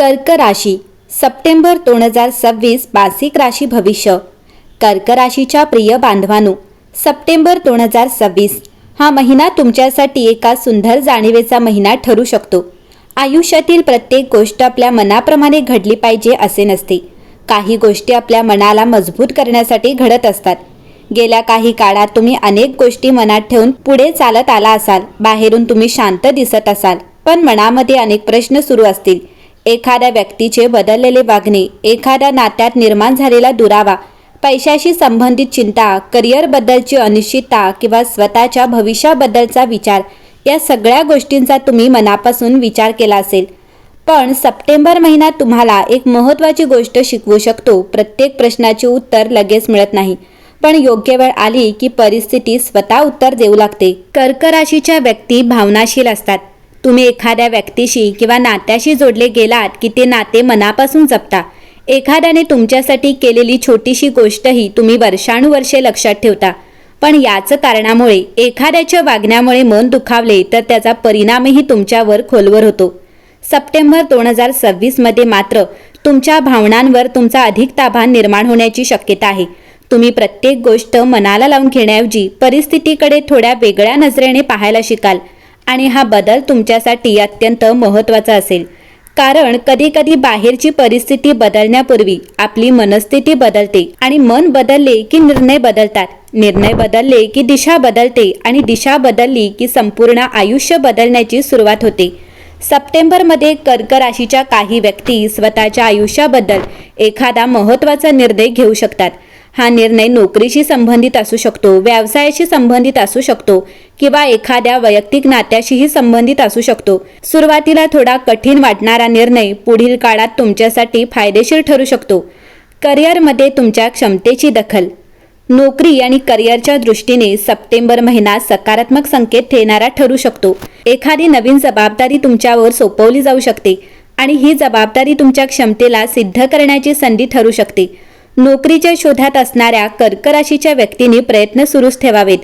कर्क राशी सप्टेंबर 2026 मासिक राशी भविष्य. कर्क राशीच्या प्रिय बांधवांनो, सप्टेंबर 2026 हा महिना तुमच्यासाठी एका सुंदर जाणीवेचा महिना ठरू शकतो. आयुष्यातील प्रत्येक गोष्ट आपल्या मनाप्रमाणे घडली पाहिजे असे नसते. काही गोष्टी आपल्या मनाला मजबूत करण्यासाठी घडत असतात. गेल्या काही काळात तुम्ही अनेक गोष्टी मनात ठेवून पुढे चालत आला असाल. बाहेरून तुम्ही शांत दिसत असाल, पण मनामध्ये अनेक प्रश्न सुरू असतील. एखाद्या व्यक्तीचे बदललेले वागणे, एखाद्या नात्यात निर्माण झालेला दुरावा, पैशाशी संबंधित चिंता, करिअरबद्दलची अनिश्चितता किंवा स्वतःच्या भविष्याबद्दलचा विचार, या सगळ्या गोष्टींचा तुम्ही मनापासून विचार केला असेल. पण सप्टेंबर महिना तुम्हाला एक महत्त्वाची गोष्ट शिकवू शकतो. प्रत्येक प्रश्नाचे उत्तर लगेच मिळत नाही, पण योग्य वेळ आली की परिस्थिती स्वतः उत्तर देऊ लागते. कर्क राशीच्या व्यक्ती भावनाशील असतात. तुम्ही एखाद्या व्यक्तीशी किंवा नात्याशी जोडले गेलात की ते नाते मनापासून जपता. एखाद्याने तुमच्यासाठी केलेली छोटीशी गोष्टही तुम्ही वर्षानुवर्षे लक्षात ठेवता. पण याच कारणामुळे, एखाद्याच्या वागण्यामुळे मन दुखावले तर त्याचा परिणामही तुमच्यावर खोलवर होतो. सप्टेंबर 2026 मध्ये मात्र तुमच्या भावनांवर तुमचा अधिक ताबा निर्माण होण्याची शक्यता आहे. तुम्ही प्रत्येक गोष्ट मनाला लावून घेण्याऐवजी परिस्थितीकडे थोड्या वेगळ्या नजरेने पाहायला शिकाल. आणि हा बदल तुमच्यासाठी अत्यंत महत्त्वाचा असेल. कारण कधीकधी बाहेरची परिस्थिती बदलण्यापूर्वी आपली मनस्थिती बदलते, आणि मन बदलले की निर्णय बदलतात. निर्णय बदलले की दिशा बदलते, आणि दिशा बदलली की संपूर्ण आयुष्य बदलण्याची सुरुवात होते. सप्टेंबरमध्ये कर्क राशीच्या काही व्यक्ती स्वतःच्या आयुष्याबद्दल एखादा महत्त्वाचा निर्णय घेऊ शकतात. हा निर्णय नोकरीशी संबंधित असू शकतो, व्यवसायाशी संबंधित असू शकतो किंवा एखाद्या वैयक्तिक नात्याशीही संबंधित असू शकतो. सुरुवातीला थोडा कठीण वाटणारा निर्णय पुढील काळात तुमच्यासाठी फायदेशीर ठरू शकतो. करिअरमध्ये तुमच्या क्षमतेची दखल. नोकरी आणि करिअरच्या दृष्टीने सप्टेंबर महिना सकारात्मक संकेत देणारा ठरू शकतो. एखादी नवीन जबाबदारी तुमच्यावर सोपवली जाऊ शकते, आणि ही जबाबदारी तुमच्या क्षमतेला सिद्ध करण्याची संधी ठरू शकते. नोकरीच्या शोधात असणाऱ्या कर्क राशीच्या व्यक्तींनी प्रयत्न सुरूच ठेवावेत.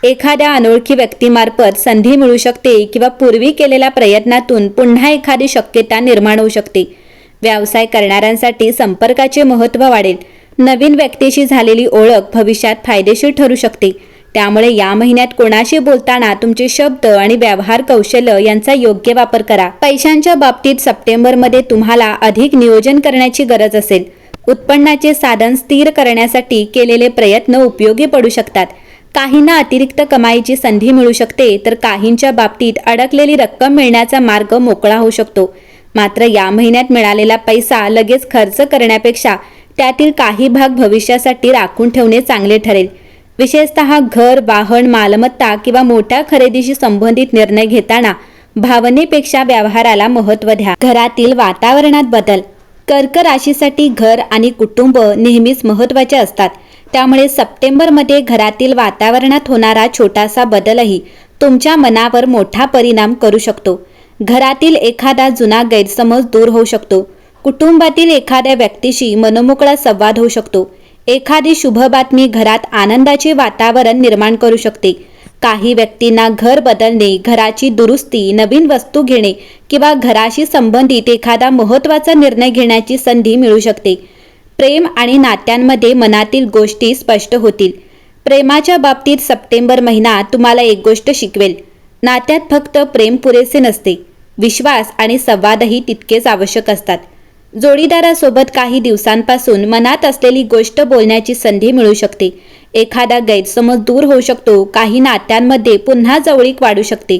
एखाद्या अनोळखी व्यक्तीमार्फत संधी मिळू शकते किंवा पूर्वी केलेल्या प्रयत्नातून पुन्हा एखादी शक्यता निर्माण होऊ शकते. व्यवसाय करणाऱ्यांसाठी संपर्काचे महत्त्व वाढेल. नवीन व्यक्तीशी झालेली ओळख भविष्यात फायदेशीर ठरू शकते. त्यामुळे या महिन्यात कोणाशी बोलताना तुमचे शब्द आणि व्यवहार कौशल्य यांचा योग्य वापर करा. पैशांच्या बाबतीत सप्टेंबरमध्ये तुम्हाला अधिक नियोजन करण्याची गरज असेल. उत्पन्नाचे साधन स्थिर करण्यासाठी केलेले प्रयत्न उपयोगी पडू शकतात. काहींना अतिरिक्त कमाईची संधी मिळू शकते, तर काहींच्या बाबतीत अडकलेली रक्कम मिळण्याचा मार्ग मोकळा होऊ शकतो. मात्र या महिन्यात मिळालेला पैसा लगेच खर्च करण्यापेक्षा त्यातील काही भाग भविष्यासाठी राखून ठेवणे चांगले ठरेल. विशेषतः घर, वाहन, मालमत्ता किंवा मोठ्या खरेदीशी संबंधित निर्णय घेताना भावनेपेक्षा व्यवहाराला महत्त्व द्या. घरातील वातावरणात बदल. कर्क राशीसाठी घर आणि कुटुंब नेहमीच महत्त्वाचे असतात. त्यामुळे सप्टेंबरमध्ये घरातील वातावरणात होणारा छोटासा बदलही तुमच्या मनावर मोठा परिणाम करू शकतो. घरातील एखादा जुना गैरसमज दूर होऊ शकतो. कुटुंबातील एखाद्या व्यक्तीशी मनमोकळा संवाद होऊ शकतो. एखादी शुभ बातमी घरात आनंदाचे वातावरण निर्माण करू शकते. काही व्यक्तींना घर बदलणे, घराची दुरुस्ती, नवीन वस्तू घेणे किंवा घराशी संबंधित एखादा महत्त्वाचा निर्णय घेण्याची संधी मिळू शकते. प्रेम आणि नात्यांमध्ये मनातील गोष्टी स्पष्ट होतील. प्रेमाच्या बाबतीत सप्टेंबर महिना तुम्हाला एक गोष्ट शिकवेल. नात्यात फक्त प्रेम पुरेसे नसते, विश्वास आणि संवादही तितकेच आवश्यक असतात. जोडीदारासोबत काही दिवसांपासून मनात असलेली गोष्ट बोलण्याची संधी मिळू शकते. एखादा गैरसमज दूर होऊ शकतो. काही नात्यांमध्ये पुन्हा जवळीक वाढू शकते.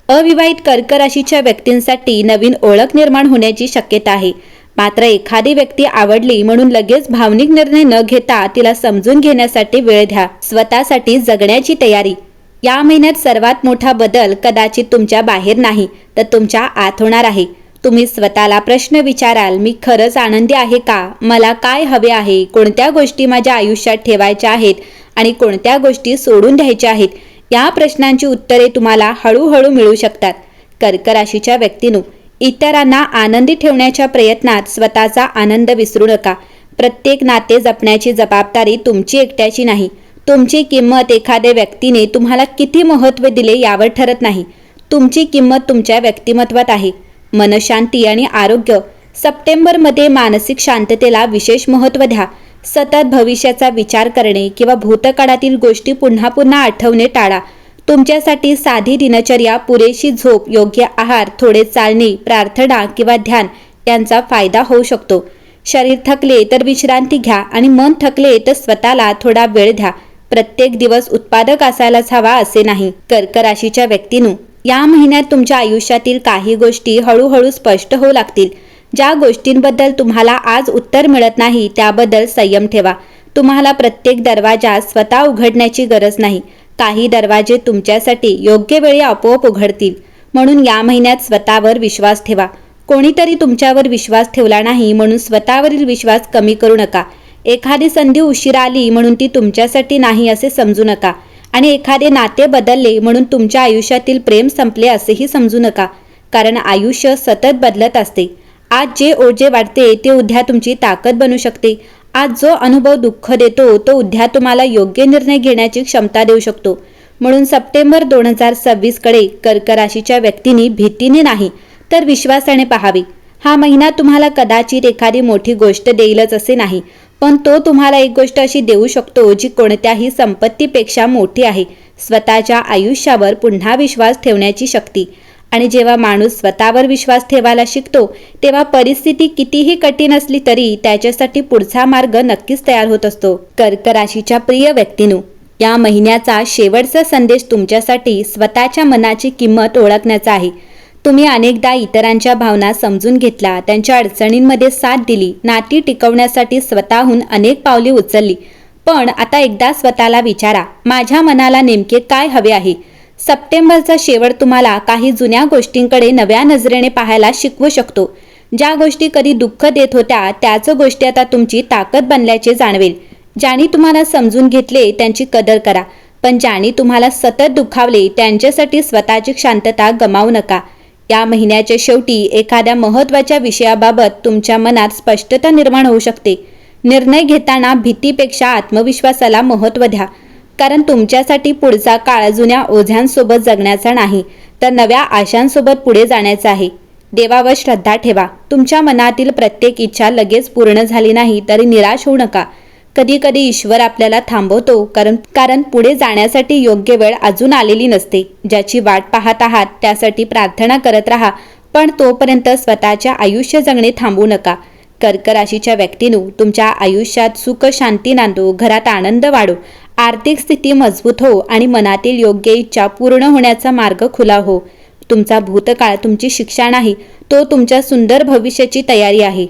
अविवाहित कर्क राशीच्या व्यक्तींसाठी नवीन ओळख निर्माण होण्याची शक्यता आहे. मात्र एखादी व्यक्ती आवडली म्हणून लगेच भावनिक निर्णय न घेता तिला समजून घेण्यासाठी वेळ द्या. स्वतःसाठी जगण्याची तयारी. या महिन्यात सर्वात मोठा बदल कदाचित तुमच्या बाहेर नाही, तर तुमच्या आत होणार आहे. तुम्ही स्वतःला प्रश्न विचाराल, मी खरंच आनंदी आहे का? मला काय हवे आहे? कोणत्या गोष्टी माझ्या आयुष्यात ठेवायच्या आहेत आणि कोणत्या गोष्टी सोडून द्यायच्या आहेत? या प्रश्नांची उत्तरे तुम्हाला हळूहळू मिळू शकतात. कर्क राशीच्या व्यक्तींनो, इतरांना आनंदी ठेवण्याच्या प्रयत्नात स्वतःचा आनंद विसरू नका. प्रत्येक नाते जपण्याची जबाबदारी तुमची एकट्याची नाही. तुमची किंमत एखाद्या व्यक्तीने तुम्हाला किती महत्त्व दिले यावर ठरत नाही. तुमची किंमत तुमच्या व्यक्तिमत्वात आहे. मनशांती आणि आरोग्य. सप्टेंबरमध्ये मानसिक शांततेला विशेष महत्त्व द्या. सतत भविष्याचा विचार करणे किंवा भूतकाळातील गोष्टी पुन्हा पुन्हा आठवणे टाळा. तुमच्यासाठी साधी दिनचर्या, पुरेशी झोप, योग्य आहार, थोडे चालणे, प्रार्थना किंवा ध्यान यांचा फायदा होऊ शकतो. शरीर थकले तर विश्रांती घ्या आणि मन थकले तर स्वतःला थोडा वेळ द्या. प्रत्येक दिवस उत्पादक असायलाच हवा असे नाही. कर्क राशीच्या व्यक्तींनो, या महिन्यात तुमच्या आयुष्यातील काही गोष्टी हळूहळू स्पष्ट होऊ लागतील. ज्या गोष्टींबद्दल तुम्हाला आज उत्तर मिळत नाही त्याबद्दल संयम ठेवा. तुम्हाला प्रत्येक दरवाजा स्वतः उघडण्याची गरज नाही. काही दरवाजे तुमच्यासाठी योग्य वेळी आपोआप उघडतील. म्हणून या महिन्यात स्वतःवर विश्वास ठेवा. कोणीतरी तुमच्यावर विश्वास ठेवला नाही म्हणून स्वतःवरील विश्वास कमी करू नका. एखादी संधी उशिरा आली म्हणून ती तुमच्यासाठी नाही असे समजू नका. आणि एखादे नाते बदलले म्हणून तुमच्या आयुष्यातील प्रेम संपले असेही समजू नका. कारण आयुष्य सतत बदलत असते. आज जे ओझे वाटते ते उद्या तुमची ताकद बनू शकते. आज जो अनुभव दुःख देतो तो उद्या तुम्हाला योग्य निर्णय घेण्याची क्षमता देऊ शकतो. म्हणून सप्टेंबर 2026 कडे कर्क राशीच्या व्यक्तींनी भीतीने नाही तर विश्वासाने पाहावे. हा महिना तुम्हाला कदाचित एखादी मोठी गोष्ट देईलच असे नाही, पण तो तुम्हाला एक गोष्ट अशी देऊ शकतो जी कोणत्याही संपत्तीपेक्षा मोठी आहे. स्वतःच्या आयुष्यावर पुन्हा विश्वास ठेवण्याची शक्ती. आणि जेव्हा माणूस स्वतःवर विश्वास ठेवायला शिकतो तेव्हा परिस्थिती कितीही कठीण असली तरी त्याच्यासाठी पुढचा मार्ग नक्कीच तयार होत असतो. कर्क राशीच्या प्रिय व्यक्तींनो, या महिन्याचा शेवटचा संदेश तुमच्यासाठी स्वतःच्या मनाची किंमत ओळखण्याचा आहे. तुम्ही अनेकदा इतरांच्या भावना समजून घेतल्या, त्यांच्या अडचणींमध्ये साथ दिली, नाती टिकवण्यासाठी स्वतःहून अनेक पावले उचलली. पण आता एकदा स्वतःला विचारा, माझ्या मनाला नेमके काय हवे आहे? सप्टेंबरचा शेवट तुम्हाला काही जुन्या गोष्टींकडे नव्या नजरेने पाहायला शिकवू शकतो. ज्या गोष्टी कधी दुःख देत होत्या त्याच गोष्टी आता तुमची ताकद बनल्याचे जाणवेल. ज्यांनी तुम्हाला समजून घेतले त्यांची कदर करा, पण ज्यांनी तुम्हाला सतत दुखावले त्यांच्यासाठी स्वतःची शांतता गमावू नका. या महिन्याच्या शेवटी एखाद्या महत्त्वाच्या विषयाबाबत तुमच्या मनात स्पष्टता निर्माण होऊ शकते. निर्णय घेताना भीतीपेक्षा आत्मविश्वासाला महत्त्व द्या. कारण तुमच्यासाठी पुढचा काळ जुन्या ओझ्यांसोबत जगण्याचा नाही तर नव्या आशांसोबत पुढे जाण्याचा आहे. देवावर श्रद्धा ठेवा. तुमच्या मनातील प्रत्येक इच्छा लगेच पूर्ण झाली नाही तरी निराश होऊ नका. कधी कधी ईश्वर आपल्याला थांबवतो कारण पुढे जाण्यासाठी योग्य वेळ अजून आलेली नसते. ज्याची वाट पाहत आहात त्यासाठी प्रार्थना करत राहा, पण तोपर्यंत स्वतःच्या आयुष्य जगणे थांबवू नका. कर्क राशीच्या व्यक्तींनो, तुमच्या आयुष्यात सुख शांती नांदो, घरात आनंद वाढो, आर्थिक स्थिती मजबूत हो आणि मनातील योग्य इच्छा पूर्ण होण्याचा मार्ग खुला हो. तुमचा भूतकाळ तुमची शिक्षा नाही, तो तुमच्या सुंदर भविष्याची तयारी आहे.